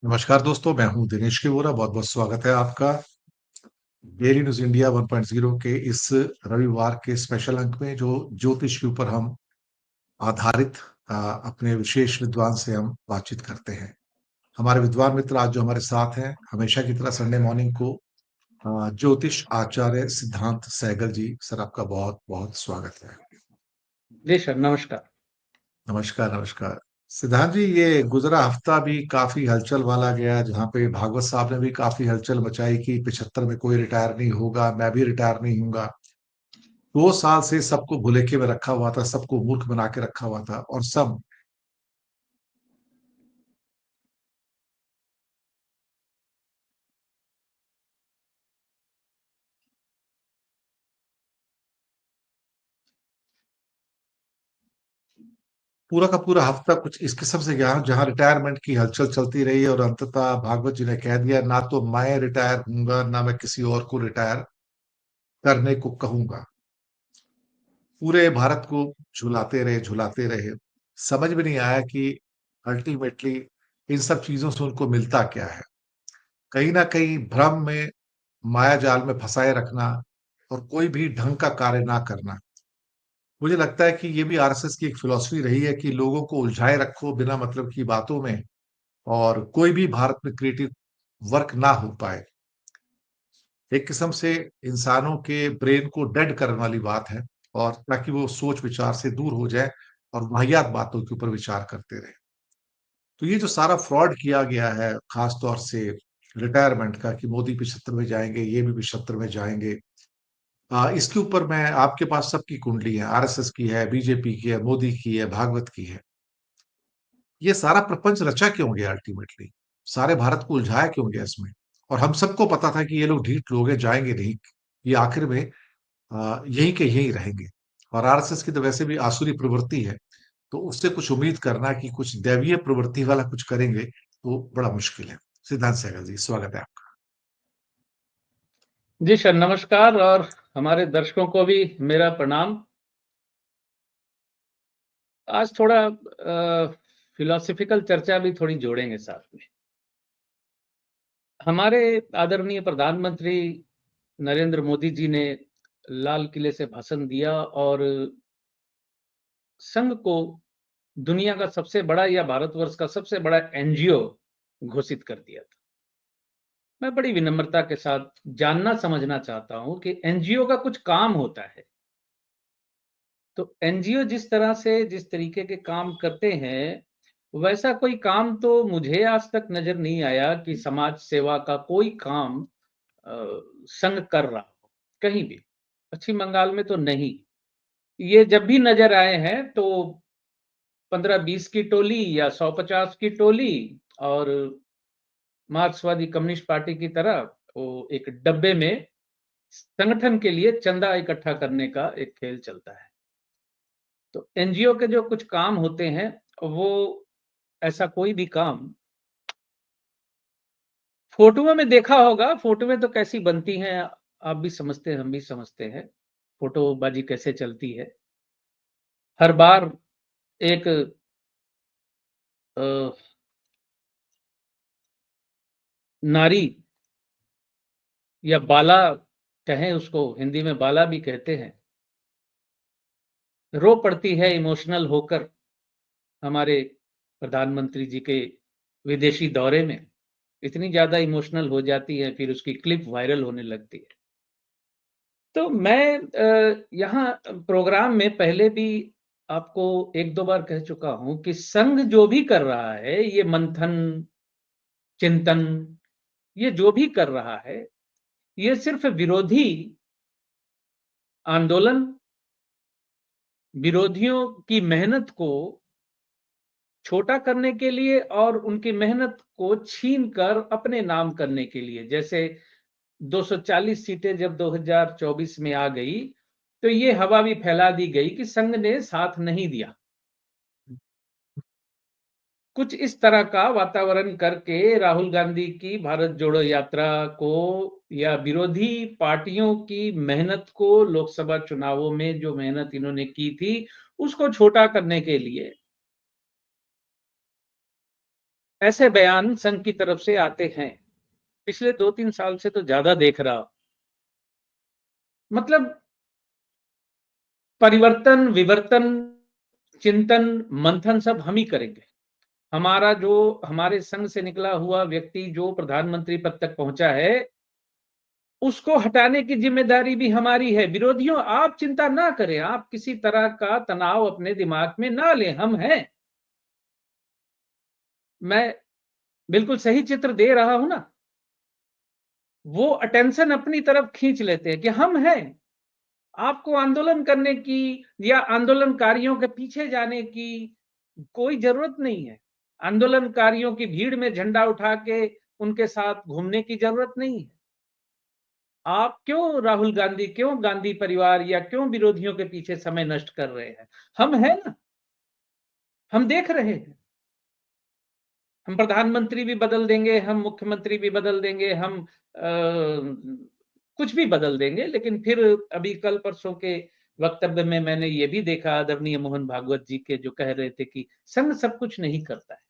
नमस्कार दोस्तों, मैं हूँ दिनेश के वोरा। बहुत-बहुत स्वागत है आपका डेली न्यूज़ इंडिया 1.0 के इस रविवार के स्पेशल अंक में, जो ज्योतिष के ऊपर हम आधारित अपने विशेष विद्वान से हम बातचीत करते हैं। हमारे विद्वान मित्र आज जो हमारे साथ हैं, हमेशा की तरह संडे मॉर्निंग को ज्योतिष आचार्य सिद्धांत सहगल जी, सर आपका बहुत-बहुत स्वागत है। जी सर, नमस्कार। नमस्कार, नमस्कार। सिद्धांत जी, ये गुज़रा हफ्ता भी काफ़ी हलचल वाला गया, जहाँ पे भागवत साहब ने भी काफ़ी हलचल मचाई कि 75 में कोई रिटायर नहीं होगा, मैं भी रिटायर नहीं होऊँगा। 2 साल से सबको भुलेखे में रखा हुआ था, सबको मूर्ख बना के रखा हुआ था और सब पूरा का पूरा हफ्ता कुछ इस किस्म से गया, जहाँ रिटायरमेंट की हलचल चलती रही और अंततः भागवत जी ने कह दिया, ना तो मैं रिटायर होऊँगा, ना मैं किसी और को रिटायर करने को कहूँगा। पूरे भारत को झुलाते रहे। समझ में नहीं आया कि अल्टीमेटली इन सब चीज़ों से उनको मिलता क्या है? कहीं न कहीं भ्रम में, माया जाल में फँसाए रखना और कोई भी ढंग का कार्य ना करना। मुझे लगता है कि ये भी आरएसएस की एक फिलॉसफी रही है कि लोगों को उलझाए रखो बिना मतलब की बातों में, और कोई भी भारत में क्रिएटिव वर्क ना हो पाए। एक किस्म से इंसानों के ब्रेन को डेड करने वाली बात है, और ताकि वो सोच विचार से दूर हो जाए और वाहियात बातों के ऊपर विचार करते रहें। तो ये जो सारा फ्रॉड किया गया है, खास तौर से रिटायरमेंट का, कि मोदी 75 में जाएँगे, ये भी 75 में जाएँगे। इसके ऊपर मैं आपके पास सबकी कुंडली है, आरएसएस की है, बीजेपी की है, मोदी की है, भागवत की है। ये सारा प्रपंच रचा क्यों गया अल्टीमेटली? सारे भारत को उलझाया क्यों गया इसमें? और हम सबको पता था कि ये लोग ढीठ लोग हैं, जाएँगे नहीं। ये आखिर में यहीं के यहीं रहेंगे। और आरएसएस की तो वैसे भी आसुरी प्रवृत्ति है, तो उससे कुछ उम्मीद करना कि कुछ दैवीय प्रवृत्ति वाला कुछ करेंगे, तो बड़ा मुश्किल है। सिद्धांत सहगल जी, स्वागत है आपका। जी सर, नमस्कार और हमारे दर्शकों को भी मेरा प्रणाम। आज थोड़ा फिलॉसफिकल चर्चा भी थोड़ी जोड़ेंगे साथ में। हमारे आदरणीय प्रधानमंत्री नरेंद्र मोदी जी ने लाल किले से भाषण दिया और संघ को दुनिया का सबसे बड़ा या भारतवर्ष का सबसे बड़ा एनजीओ घोषित कर दिया था। मैं बड़ी विनम्रता के साथ जानना समझना चाहता हूं कि एनजीओ का कुछ काम होता है। तो एनजीओ जिस तरह से जिस तरीके के काम करते हैं, वैसा कोई काम तो मुझे आज तक नजर नहीं आया कि समाज सेवा का कोई काम संघ कर रहा हो कहीं भी। पश्चिम बंगाल में तो नहीं। ये जब भी नजर आए हैं तो 15-20 की टोली या 100-50 की टोली और मार्क्सवादी कम्युनिस्ट पार्टी की तरह वो एक डब्बे में संगठन के लिए चंदा इकट्ठा करने का एक खेल चलता है। तो एनजीओ के जो कुछ काम होते हैं, वो ऐसा कोई भी काम फोटुओं में देखा होगा। फोटोएं तो कैसी बनती हैं, आप भी समझते हैं, हम भी समझते हैं, फोटोबाजी कैसे चलती है। हर बार एक अ, नारी या बाला कहें, उसको हिंदी में बाला भी कहते हैं, रो पड़ती है इमोशनल होकर हमारे प्रधानमंत्री जी के विदेशी दौरे में। इतनी ज्यादा इमोशनल हो जाती है, फिर उसकी क्लिप वायरल होने लगती है। तो मैं यहाँ प्रोग्राम में पहले भी आपको 1-2 बार कह चुका हूँ कि संघ जो भी कर रहा है, ये मंथन, चिंतन, ये जो भी कर रहा है, ये सिर्फ विरोधी आंदोलन, विरोधियों की मेहनत को छोटा करने के लिए और उनकी मेहनत को छीन कर अपने नाम करने के लिए। जैसे 240 सीटें जब 2024 में आ गई, तो ये हवा भी फैला दी गई कि संघ ने साथ नहीं दिया। कुछ इस तरह का वातावरण करके राहुल गांधी की भारत जोड़ो यात्रा को या विरोधी पार्टियों की मेहनत को, लोकसभा चुनावों में जो मेहनत इन्होंने की थी, उसको छोटा करने के लिए ऐसे बयान संघ की तरफ से आते हैं। पिछले 2-3 साल से तो ज्यादा देख रहा हूं। मतलब परिवर्तन, विवर्तन, चिंतन, मंथन सब हम ही करेंगे। हमारा जो हमारे संघ से निकला हुआ व्यक्ति जो प्रधानमंत्री पद तक पहुंचा है, उसको हटाने की जिम्मेदारी भी हमारी है। विरोधियों, आप चिंता ना करें, आप किसी तरह का तनाव अपने दिमाग में ना लें, हम हैं। मैं बिल्कुल सही चित्र दे रहा हूं ना? वो अटेंशन अपनी तरफ खींच लेते हैं कि हम हैं। आपको आंदोलन करने की या आंदोलनकारियों के पीछे जाने की कोई जरूरत नहीं है। आंदोलनकारियों की भीड़ में झंडा उठा के उनके साथ घूमने की जरूरत नहीं है। आप क्यों राहुल गांधी, क्यों गांधी परिवार या क्यों विरोधियों के पीछे समय नष्ट कर रहे हैं? हम हैं ना, हम देख रहे हैं। हम प्रधानमंत्री भी बदल देंगे, हम मुख्यमंत्री भी बदल देंगे, हम कुछ भी बदल देंगे, लेकिन फिर अभी कल परसों के वक्तव्य में मैंने ये भी देखा आदरणीय मोहन भागवत जी के, जो कह रहे थे कि संघ सब कुछ नहीं करता है।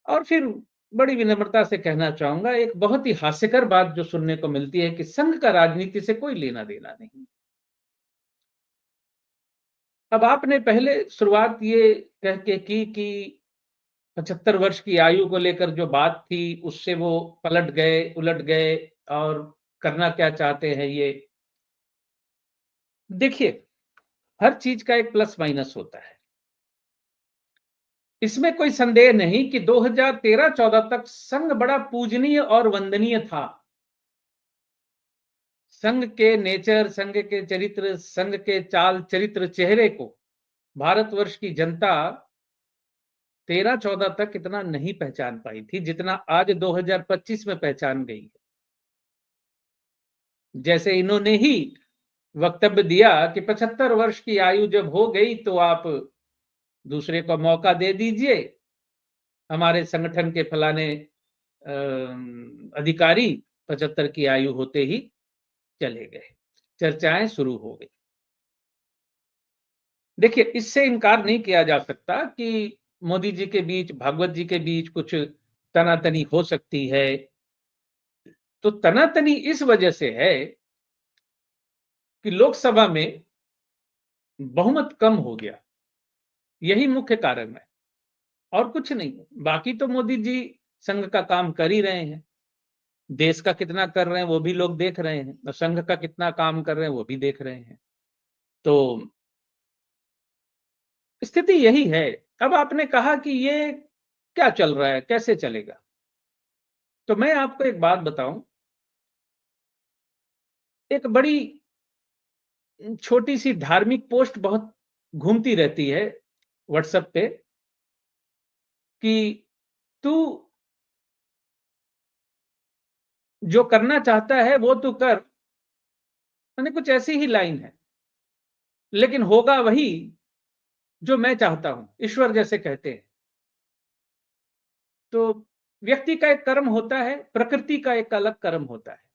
और फिर बड़ी विनम्रता से कहना चाहूंगा, एक बहुत ही हास्यकर बात जो सुनने को मिलती है कि संघ का राजनीति से कोई लेना देना नहीं। अब आपने पहले शुरुआत ये कह के की कि 75 वर्ष की आयु को लेकर जो बात थी, उससे वो पलट गए, उलट गए और करना क्या चाहते हैं ये। देखिए, हर चीज का एक प्लस माइनस होता है। इसमें कोई संदेह नहीं कि 2013-14 तक संघ बड़ा पूजनीय और वंदनीय था। संघ के नेचर, संघ के चरित्र, संघ के चाल चरित्र, चेहरे को भारतवर्ष की जनता 13-14 तक इतना नहीं पहचान पाई थी जितना आज 2025 में पहचान गई है। जैसे इन्होंने ही वक्तव्य दिया कि 75 वर्ष की आयु जब हो गई तो आप दूसरे को मौका दे दीजिए। हमारे संगठन के फलाने अधिकारी 75 की आयु होते ही चले गए। चर्चाएं शुरू हो गई। देखिए, इससे इनकार नहीं किया जा सकता कि मोदी जी के बीच, भागवत जी के बीच कुछ तनातनी हो सकती है। तो तनातनी इस वजह से है कि लोकसभा में बहुमत कम हो गया। यही मुख्य कारण है और कुछ नहीं। बाकी तो मोदी जी संघ का काम कर ही रहे हैं। देश का कितना कर रहे हैं वो भी लोग देख रहे हैं, और संघ का कितना काम कर रहे हैं वो भी देख रहे हैं। तो स्थिति यही है। अब आपने कहा कि ये क्या चल रहा है, कैसे चलेगा? तो मैं आपको एक बात बताऊं। एक बड़ी छोटी सी धार्मिक पोस्ट बहुत घूमती रहती है व्हाट्सएप पे कि तू जो करना चाहता है वो तू कर। मैंने कुछ ऐसी ही लाइन है, लेकिन होगा वही जो मैं चाहता हूं, ईश्वर जैसे कहते हैं। तो व्यक्ति का एक कर्म होता है, प्रकृति का एक अलग कर्म होता है।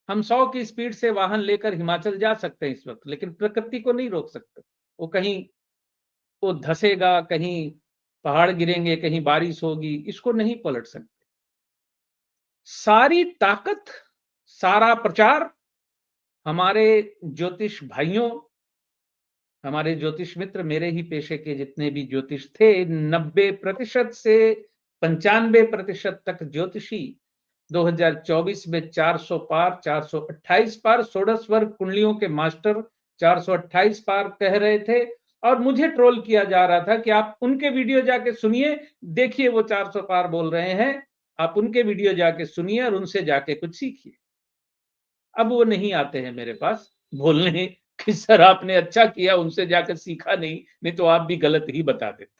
हम 100 की स्पीड से वाहन लेकर हिमाचल जा सकते हैं इस वक्त, लेकिन प्रकृति को नहीं रोक सकते। वो कहीं वो धसेगा, कहीं पहाड़ गिरेंगे, कहीं बारिश होगी, इसको नहीं पलट सकते। सारी ताकत, सारा प्रचार हमारे ज्योतिष भाइयों, हमारे ज्योतिष मित्र, मेरे ही पेशे के जितने भी ज्योतिष थे, 90% से 95% तक ज्योतिषी 2024 में 400 पार, 428 पार, षोडश वर्ग कुंडलियों के मास्टर 428 पार कह रहे थे। और मुझे ट्रोल किया जा रहा था कि आप उनके वीडियो जाके सुनिए, देखिए वो 400 पार बोल रहे हैं, आप उनके वीडियो जाके सुनिए और उनसे जाके कुछ सीखिए। अब वो नहीं आते हैं मेरे पास बोलने कि सर आपने अच्छा किया उनसे जाकर सीखा नहीं, नहीं तो आप भी गलत ही बता देते।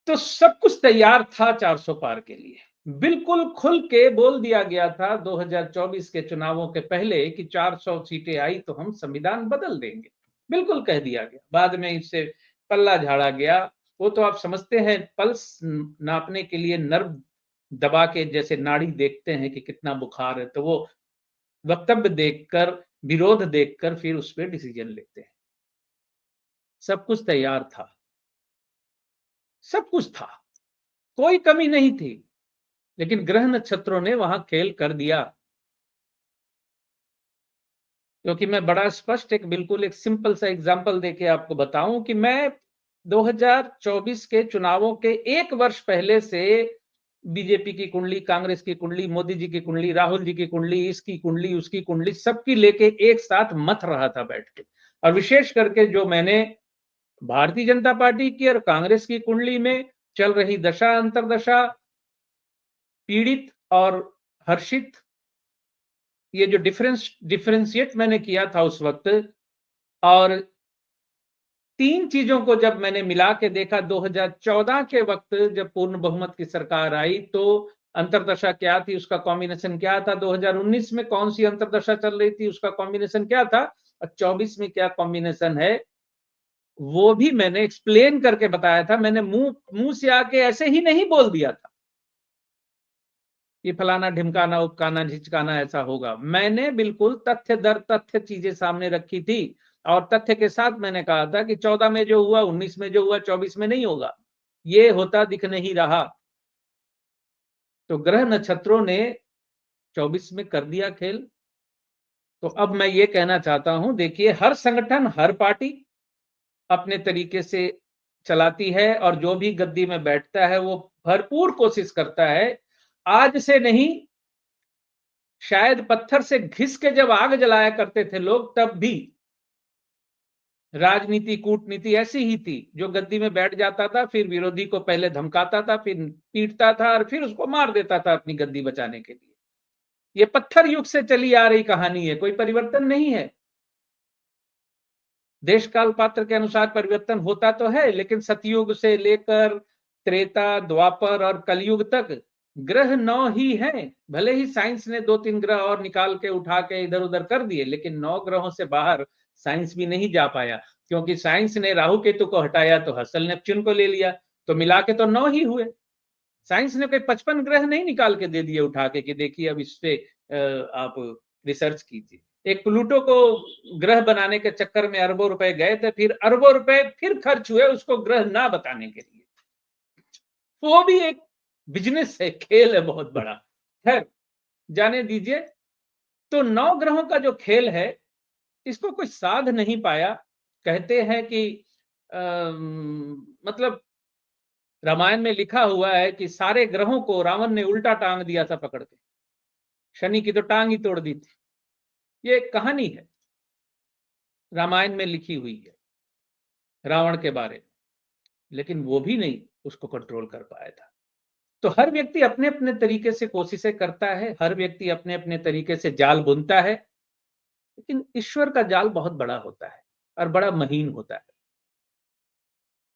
तो सब कुछ तैयार था 400 पार के लिए। बिल्कुल खुल के बोल दिया गया था 2024 के चुनावों के पहले कि 400 सीटें आई तो हम संविधान बदल देंगे। बिल्कुल कह दिया गया। बाद में इससे पल्ला झाड़ा गया। वो तो आप समझते हैं, पल्स नापने के लिए नर्व दबा के जैसे नाड़ी देखते हैं कि कितना बुखार है, तो वो वक्तव्य देखकर, विरोध देखकर फिर उस पर डिसीजन लेते हैं। सब कुछ तैयार था। सब कुछ था, कोई कमी नहीं थी, लेकिन ग्रह नक्षत्रों ने वहां खेल कर दिया। क्योंकि मैं बड़ा स्पष्ट बिल्कुल एक सिंपल सा एग्जांपल देके आपको बताऊं कि मैं 2024 के चुनावों के 1 वर्ष पहले से बीजेपी की कुंडली, कांग्रेस की कुंडली, मोदी जी की कुंडली, राहुल जी की कुंडली, इसकी कुंडली, उसकी कुंडली, सबकी लेके एक साथ मथ रहा था बैठ के। और विशेष करके जो मैंने भारतीय जनता पार्टी की और कांग्रेस की कुंडली में चल रही दशा अंतरदशा, पीड़ित और हर्षित, ये जो डिफरेंशिएट मैंने किया था उस वक्त, और 3 चीजों को जब मैंने मिला के देखा 2014 के वक्त जब पूर्ण बहुमत की सरकार आई, तो अंतरदशा क्या थी, उसका कॉम्बिनेशन क्या था, 2019 में कौन सी अंतरदशा चल रही थी, उसका कॉम्बिनेशन क्या था, और 24 में क्या कॉम्बिनेशन है, वो भी मैंने एक्सप्लेन करके बताया था। मैंने मुंह से आके ऐसे ही नहीं बोल दिया था कि फलाना ढिमकाना उपकाना झिचकाना ऐसा होगा। मैंने बिल्कुल तथ्य दर तथ्य चीजें सामने रखी थी, और तथ्य के साथ मैंने कहा था कि 14 में जो हुआ, 19 में जो हुआ, 24 में नहीं होगा। ये होता दिख नहीं रहा। तो ग्रह नक्षत्रों ने 24 में कर दिया खेल। तो अब मैं ये कहना चाहता हूं, देखिए, हर संगठन, हर पार्टी अपने तरीके से चलाती है, और जो भी गद्दी में बैठता है वो भरपूर कोशिश करता है। आज से नहीं, शायद पत्थर से घिस के जब आग जलाया करते थे लोग, तब भी राजनीति, कूटनीति ऐसी ही थी। जो गद्दी में बैठ जाता था, फिर विरोधी को पहले धमकाता था, फिर पीटता था, और फिर उसको मार देता था अपनी गद्दी बचाने के लिए। ये पत्थर युग से चली आ रही कहानी है, कोई परिवर्तन नहीं है। देश काल पात्र के अनुसार परिवर्तन होता तो है, लेकिन सतयुग से लेकर त्रेता, द्वापर और कलयुग तक ग्रह 9 ही हैं। भले ही साइंस ने 2-3 ग्रह और निकाल के उठा के इधर उधर कर दिए, लेकिन 9 ग्रहों से बाहर साइंस भी नहीं जा पाया। क्योंकि साइंस ने राहु केतु को हटाया तो हसल नेपच्यून को ले लिया, तो मिला के तो 9 ही हुए। साइंस ने कोई 55 ग्रह नहीं निकाल के दे दिए उठा के कि देखिए अब इस पे आप रिसर्च कीजिए। एक प्लूटो को ग्रह बनाने के चक्कर में अरबों रुपए गए थे, फिर अरबों रुपए फिर खर्च हुए उसको ग्रह ना बताने के लिए। वो भी एक बिजनेस है, खेल है बहुत बड़ा। खैर, जाने दीजिए। तो 9 ग्रहों का जो खेल है, इसको कोई साध नहीं पाया। कहते हैं कि मतलब रामायण में लिखा हुआ है कि सारे ग्रहों को रावण ने उल्टा टांग दिया था पकड़ के, शनि की तो टांग ही तोड़ दी थी। ये एक कहानी है, रामायण में लिखी हुई है रावण के बारे में, लेकिन वो भी नहीं उसको कंट्रोल कर पाया था। तो हर व्यक्ति अपने अपने तरीके से कोशिशें करता है, हर व्यक्ति अपने अपने तरीके से जाल बुनता है, लेकिन ईश्वर का जाल बहुत बड़ा होता है और बड़ा महीन होता है।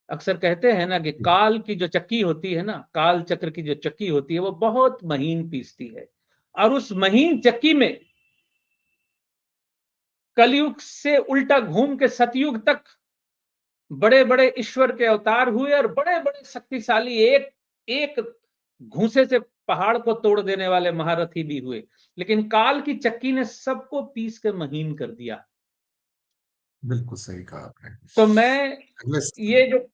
अक्सर कहते हैं ना कि काल की जो चक्की होती है ना, काल चक्र की जो चक्की होती है, वो बहुत महीन पीसती है, और उस महीन चक्की में कलयुग से उल्टा घूम के सतयुग तक बड़े बड़े ईश्वर के अवतार हुए, और बड़े बड़े शक्तिशाली एक एक घूंसे से पहाड़ को तोड़ देने वाले महारथी भी हुए। लेकिन काल की चक्की ने सबको पीस के महीन कर दिया। बिल्कुल सही कहा आपने। तो मैं अगले ये जो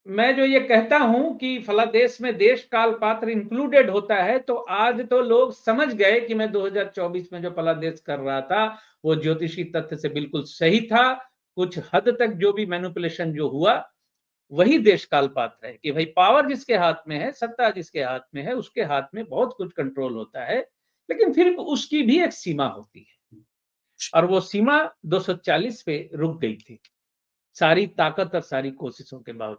मैं जो ये कहता हूं कि फला देश में देश काल पात्र इंक्लूडेड होता है, तो आज तो लोग समझ गए कि मैं 2024 में जो फला देश कर रहा था वो ज्योतिषी तथ्य से बिल्कुल सही था। कुछ हद तक जो भी मैनिपुलेशन जो हुआ, वही देश काल पात्र है कि भाई पावर जिसके हाथ में है, सत्ता जिसके हाथ में है, उसके हाथ में बहुत कुछ कंट्रोल होता है। लेकिन फिर उसकी भी एक सीमा होती है, और वो सीमा 240 पे रुक गई थी, सारी ताकत और सारी कोशिशों के बावजूद।